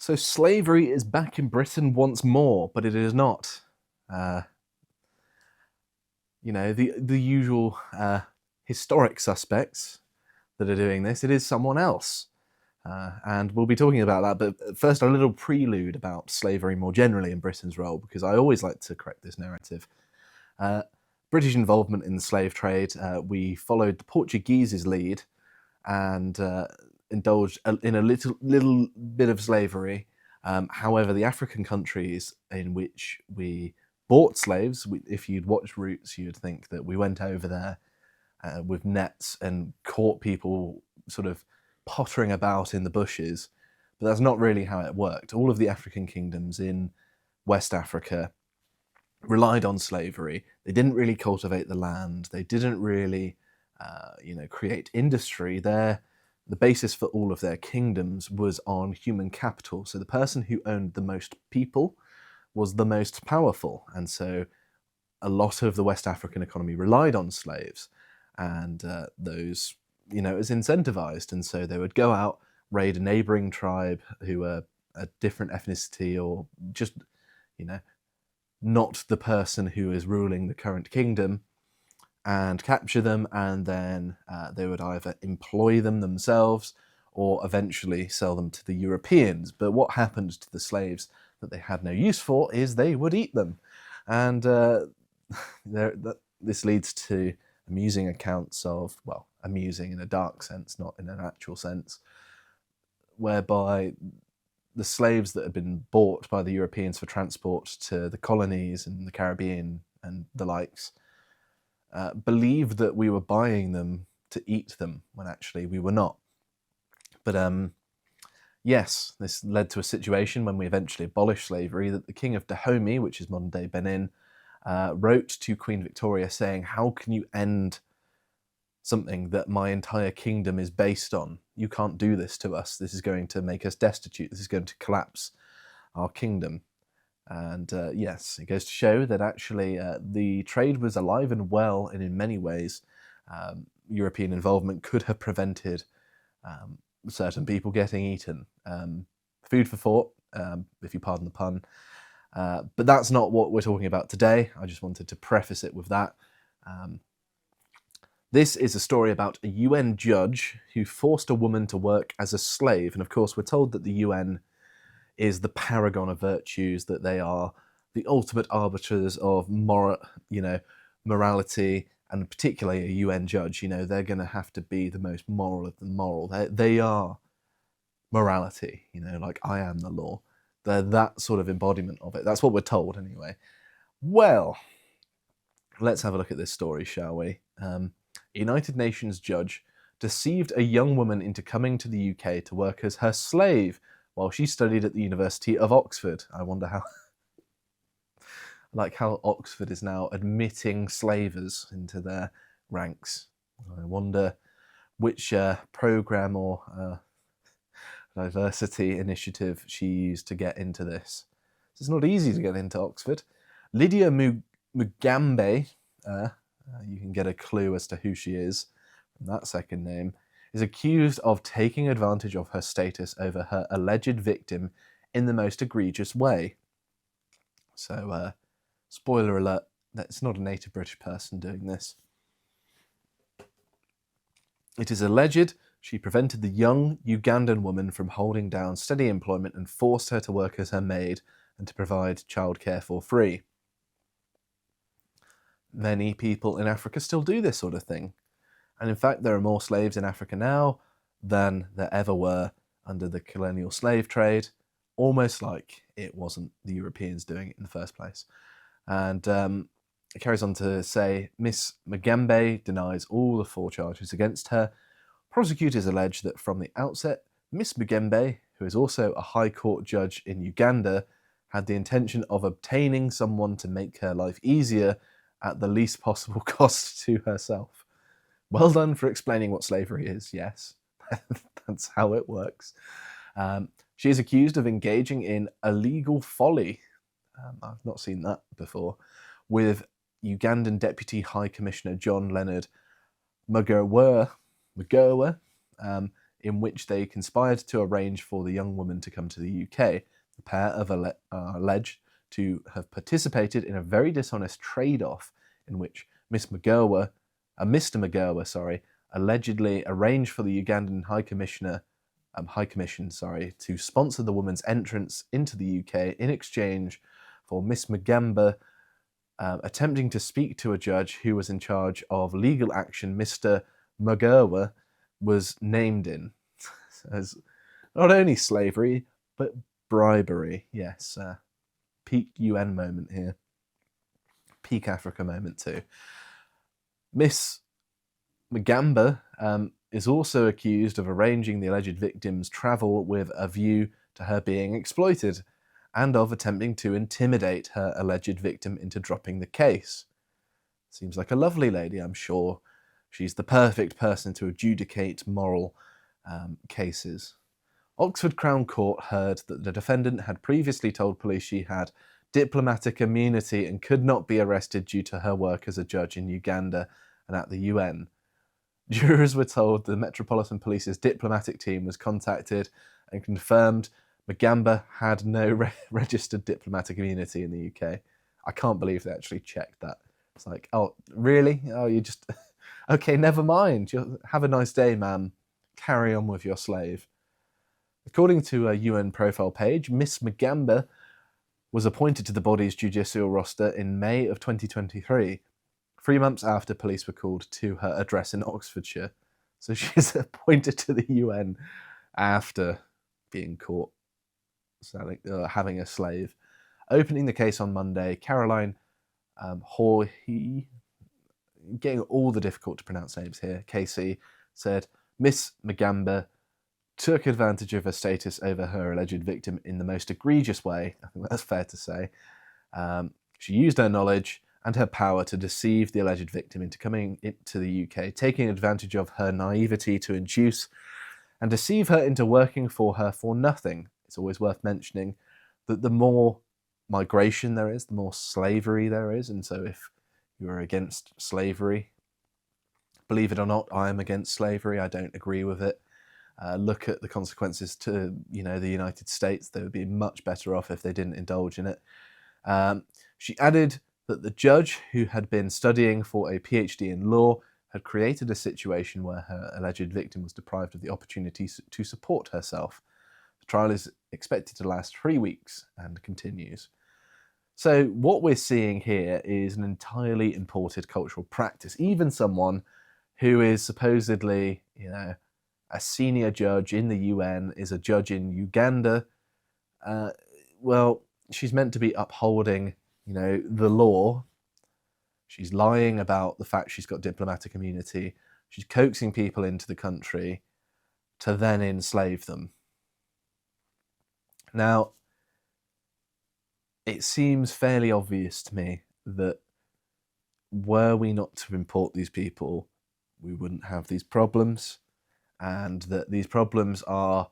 So slavery is back in Britain once more, but it is not, uh, the usual historic suspects that are doing this. It is someone else. And we'll be talking about that. But first, a little prelude about slavery more generally in Britain's role, because I always like to correct this narrative. Uh, British involvement in the slave trade, we followed the Portuguese's lead and indulged in a little bit of slavery. However, the African countries in which we bought slaves, if you'd watched Roots, you'd think that we went over there with nets and caught people sort of pottering about in the bushes, but that's not really how it worked. All of the African kingdoms in West Africa relied on slavery. They didn't really cultivate the land. They didn't really, create industry. The basis for all of their kingdoms was on human capital. So the person who owned the most people was the most powerful, and so a lot of the West African economy relied on slaves, and those, is incentivized, and so they would go out, raid a neighboring tribe who were a different ethnicity, or just, not the person who is ruling the current kingdom, and capture them, and then they would either employ them themselves or eventually sell them to the Europeans. But what happened to the slaves that they had no use for is they would eat them. And this leads to amusing accounts of, well, amusing in a dark sense, not in an actual sense, whereby the slaves that had been bought by the Europeans for transport to the colonies and the Caribbean and the likes believed that we were buying them to eat them, when actually we were not. But yes, this led to a situation when we eventually abolished slavery that the King of Dahomey, which is modern-day Benin, wrote to Queen Victoria saying, "How can you end something that my entire kingdom is based on? You can't do this to us. This is going to make us destitute. This is going to collapse our kingdom." And yes, it goes to show that actually the trade was alive and well, and in many ways, European involvement could have prevented certain people getting eaten. Food for thought, if you pardon the pun. But that's not what we're talking about today. I just wanted to preface it with that. This is a story about a UN judge who forced a woman to work as a slave. And of course, we're told that the UN is the paragon of virtues, that they are the ultimate arbiters of morality, and particularly a UN judge. They're going to have to be the most moral of the moral. They are morality, like I am the law. They're that sort of embodiment of it. That's what we're told anyway. Well, let's have a look at this story, shall we? A United Nations judge deceived a young woman into coming to the UK to work as her slave while she studied at the University of Oxford. I wonder how... like how Oxford is now admitting slavers into their ranks. I wonder which programme or diversity initiative she used to get into this. It's not easy to get into Oxford. Lydia Mugambe, you can get a clue as to who she is from that second name, is accused of taking advantage of her status over her alleged victim in the most egregious way. So, spoiler alert, that's not a native British person doing this. It is alleged she prevented the young Ugandan woman from holding down steady employment and forced her to work as her maid and to provide childcare for free. Many people in Africa still do this sort of thing. And in fact, there are more slaves in Africa now than there ever were under the colonial slave trade, almost like it wasn't the Europeans doing it in the first place. And it carries on to say, Miss Mugambe denies all the 4 charges against her. Prosecutors allege that from the outset, Miss Mugambe, who is also a High Court judge in Uganda, had the intention of obtaining someone to make her life easier at the least possible cost to herself. Well done for explaining what slavery is, yes. That's how it works. She is accused of engaging in illegal folly. I've not seen that before. With Ugandan Deputy High Commissioner John Leonard Mugowa, in which they conspired to arrange for the young woman to come to the UK. The pair are alleged to have participated in a very dishonest trade-off in which Mr. McGurwer, allegedly arranged for the Ugandan High Commission, to sponsor the woman's entrance into the UK in exchange for Miss Magamba attempting to speak to a judge who was in charge of legal action Mr. McGurwer was named in. As not only slavery, but bribery. Yes, peak UN moment here. Peak Africa moment too. Miss Magamba is also accused of arranging the alleged victim's travel with a view to her being exploited, and of attempting to intimidate her alleged victim into dropping the case. Seems like a lovely lady, I'm sure. She's the perfect person to adjudicate moral cases. Oxford Crown Court heard that the defendant had previously told police she had diplomatic immunity and could not be arrested due to her work as a judge in Uganda and at the UN. Jurors were told the Metropolitan Police's diplomatic team was contacted and confirmed Magamba had no registered diplomatic immunity in the UK. I can't believe they actually checked that. It's like, oh, really? Oh, you just... Okay, never mind. Have a nice day, ma'am. Carry on with your slave. According to a UN profile page, Miss Magamba was appointed to the body's judicial roster in May of 2023, 3 months after police were called to her address in Oxfordshire. So she's appointed to the UN after being caught having a slave. Opening the case on Monday, Caroline Horhy, getting all the difficult to pronounce names here, Casey, said Miss Magamba took advantage of her status over her alleged victim in the most egregious way. I think that's fair to say. She used her knowledge and her power to deceive the alleged victim into coming into the UK, taking advantage of her naivety to induce and deceive her into working for her for nothing. It's always worth mentioning that the more migration there is, the more slavery there is. And so if you're against slavery, believe it or not, I am against slavery. I don't agree with it. Look at the consequences to, the United States. They would be much better off if they didn't indulge in it. She added that the judge, who had been studying for a PhD in law, had created a situation where her alleged victim was deprived of the opportunity to support herself. The trial is expected to last 3 weeks and continues. So what we're seeing here is an entirely imported cultural practice. Even someone who is supposedly, a senior judge in the UN is a judge in Uganda. Well, she's meant to be upholding, the law. She's lying about the fact she's got diplomatic immunity. She's coaxing people into the country to then enslave them. Now, it seems fairly obvious to me that were we not to import these people, we wouldn't have these problems, and that these problems are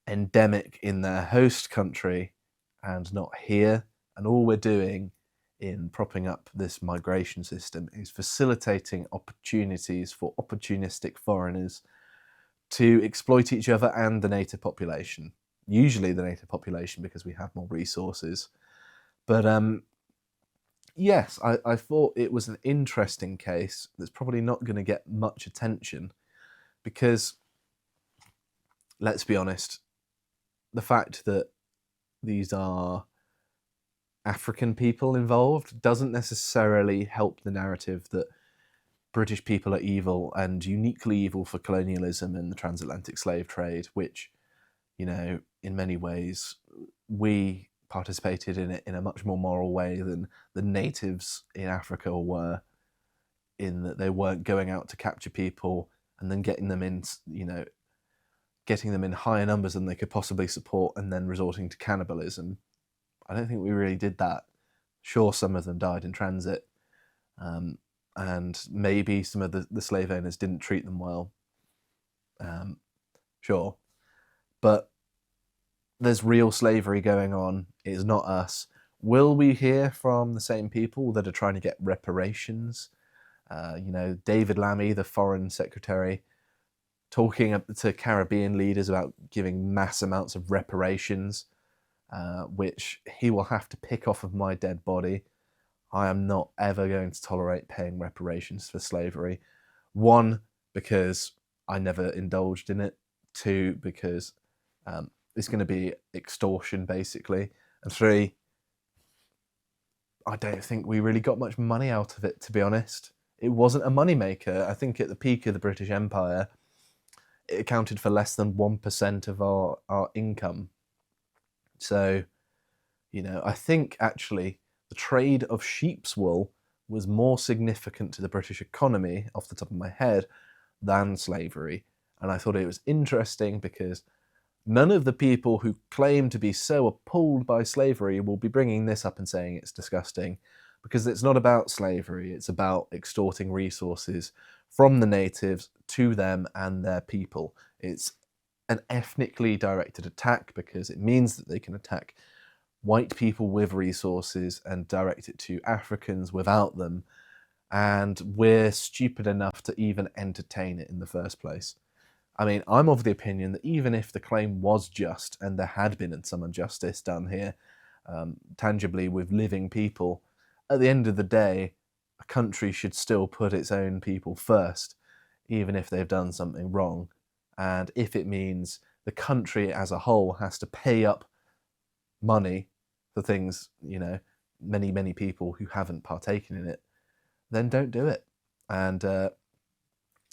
endemic in their host country and not here. And all we're doing in propping up this migration system is facilitating opportunities for opportunistic foreigners to exploit each other and the native population. Usually the native population, because we have more resources. But yes, I thought it was an interesting case that's probably not going to get much attention because, let's be honest, the fact that these are African people involved doesn't necessarily help the narrative that British people are evil and uniquely evil for colonialism and the transatlantic slave trade, which, in many ways, we participated in it in a much more moral way than the natives in Africa were, in that they weren't going out to capture people and then getting them in higher numbers than they could possibly support and then resorting to cannibalism. I don't think we really did that. Sure, some of them died in transit, and maybe some of the slave owners didn't treat them well. Sure. But there's real slavery going on. It is not us. Will we hear from the same people that are trying to get reparations? David Lammy, the Foreign Secretary, talking to Caribbean leaders about giving mass amounts of reparations, which he will have to pick off of my dead body. I am not ever going to tolerate paying reparations for slavery. One, because I never indulged in it. Two, because it's going to be extortion, basically. And three, I don't think we really got much money out of it, to be honest. It wasn't a moneymaker. I think at the peak of the British Empire, it accounted for less than 1% of our income. So, I think actually the trade of sheep's wool was more significant to the British economy, off the top of my head, than slavery. And I thought it was interesting because none of the people who claim to be so appalled by slavery will be bringing this up and saying it's disgusting, because it's not about slavery, it's about extorting resources from the natives to them and their people. It's an ethnically directed attack because it means that they can attack white people with resources and direct it to Africans without them, and we're stupid enough to even entertain it in the first place. I mean, I'm of the opinion that even if the claim was just and there had been some injustice done here, tangibly with living people, at the end of the day, a country should still put its own people first, even if they've done something wrong. And if it means the country as a whole has to pay up money for things, many, many people who haven't partaken in it, then don't do it. And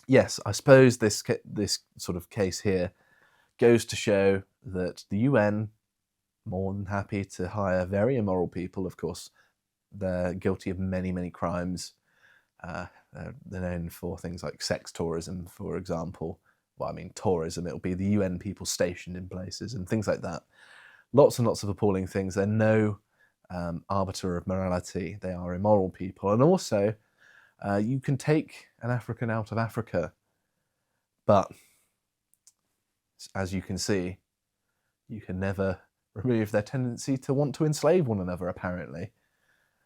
yes, I suppose this sort of case here goes to show that the UN, more than happy to hire very immoral people. Of course, they're guilty of many, many crimes. They're known for things like sex tourism, for example. Well, I mean, tourism, it'll be the UN people stationed in places and things like that. Lots and lots of appalling things. They're no arbiter of morality. They are immoral people. And also, you can take an African out of Africa, but as you can see, you can never remove their tendency to want to enslave one another, apparently.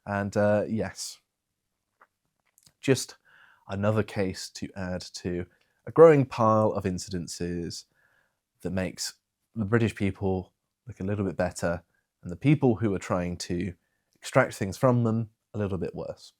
And yes, just another case to add to a growing pile of incidences that makes the British people look a little bit better and the people who are trying to extract things from them a little bit worse.